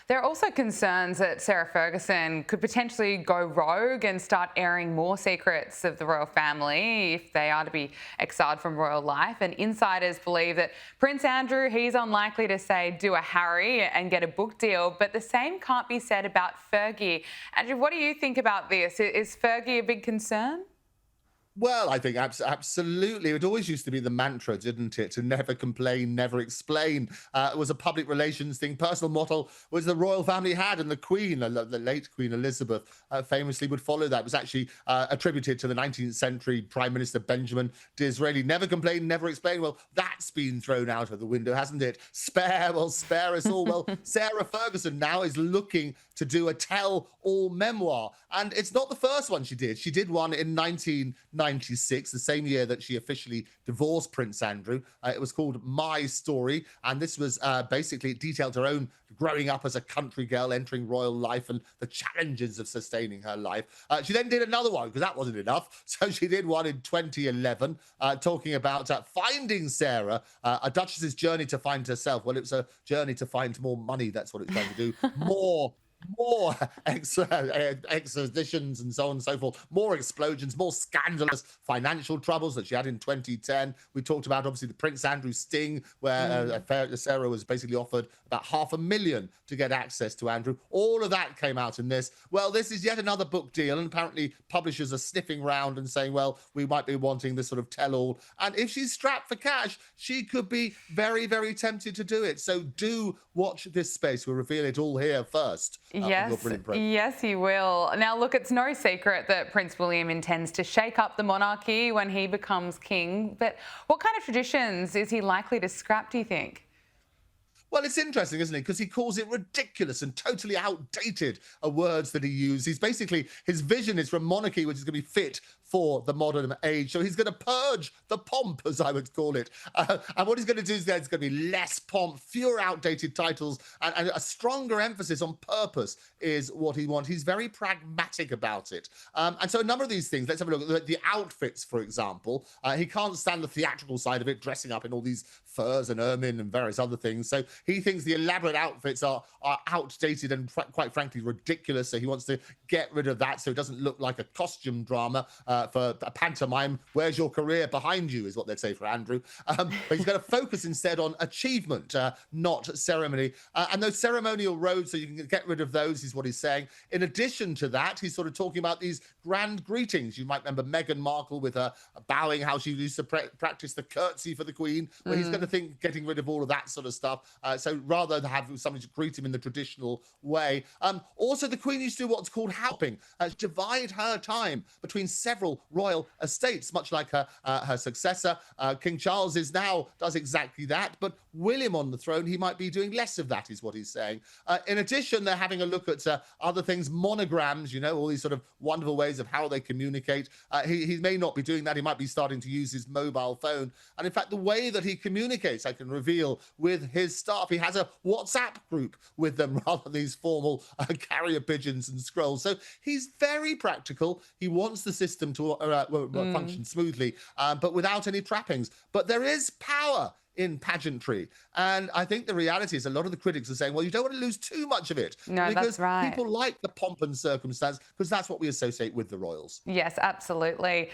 There are also concerns that Sarah Ferguson could potentially go rogue and start airing more secrets of the royal family if they are to be exiled from royal life. And insiders believe that Prince Andrew, he's unlikely to say do a Harry and get a book deal, but the same can't be said about Fergie. Andrew, what do you think about this? Is Fergie a big concern? Well, I think absolutely. It always used to be the mantra, didn't it? To never complain, never explain. It was a public relations thing. Personal motto was the royal family had, and the Queen, the late Queen Elizabeth, famously would follow that. It was actually attributed to the 19th century Prime Minister Benjamin Disraeli. Never complain, never explain. Well, that's been thrown out of the window, hasn't it? Spare us all. Well, Sarah Ferguson now is looking to do a tell-all memoir, and it's not the first one she did. She did one in 1996, the same year that she officially divorced Prince Andrew. It was called My Story, and this was basically it detailed her own growing up as a country girl, entering royal life, and the challenges of sustaining her life. She then did another one because that wasn't enough, so she did one in 2011 talking about finding Sarah, a duchess's journey to find herself. Well, it was a journey to find more money. That's what it's trying to do. More extraditions and so on and so forth, more explosions, more scandalous financial troubles that she had in 2010. We talked about obviously the Prince Andrew sting, where Sarah was basically offered about $500,000 to get access to Andrew. All of that came out in this. Well, this is yet another book deal, and apparently publishers are sniffing round and saying, well, we might be wanting this sort of tell-all. And if she's strapped for cash, she could be very, very tempted to do it. So do watch this space. We'll reveal it all here first. Yes, yes, he will. Now, look, it's no secret that Prince William intends to shake up the monarchy when he becomes king. But what kind of traditions is he likely to scrap, do you think? Well, it's interesting, isn't it? Because he calls it ridiculous and totally outdated are words that he uses. He's basically, his vision is for a monarchy which is going to be fit for the modern age. So he's going to purge the pomp, as I would call it. And what he's going to do is there's going to be less pomp, fewer outdated titles, and a stronger emphasis on purpose is what he wants. He's very pragmatic about it. And so a number of these things, let's have a look at the outfits, for example. He can't stand the theatrical side of it, dressing up in all these furs and ermine and various other things. So he thinks the elaborate outfits are outdated and quite frankly ridiculous. So he wants to get rid of that so it doesn't look like a costume drama for a pantomime. Where's your career behind you is what they'd say for Andrew. But he's going to focus instead on achievement, not ceremony. And those ceremonial robes, so you can get rid of those, is what he's saying. In addition to that, he's sort of talking about these grand greetings. You might remember Meghan Markle with her bowing, how she used to practice the curtsy for the Queen. Well, he's going to think getting rid of all of that sort of stuff. So rather than have somebody to greet him in the traditional way. Also, the Queen used to do what's called hopping, divide her time between several royal estates, much like her successor. King Charles does exactly that, but William on the throne, he might be doing less of that, is what he's saying. In addition, they're having a look at other things, monograms, all these sort of wonderful ways of how they communicate. He may not be doing that. He might be starting to use his mobile phone. And in fact, the way that he communicates, I can reveal, with his staff, he has a WhatsApp group with them rather than these formal carrier pigeons and scrolls. So he's very practical. He wants the system to function smoothly, but without any trappings. But there is power in pageantry. And I think the reality is a lot of the critics are saying, well, you don't want to lose too much of it. No, because that's right. people like the pomp and circumstance because that's what we associate with the royals. Yes, absolutely.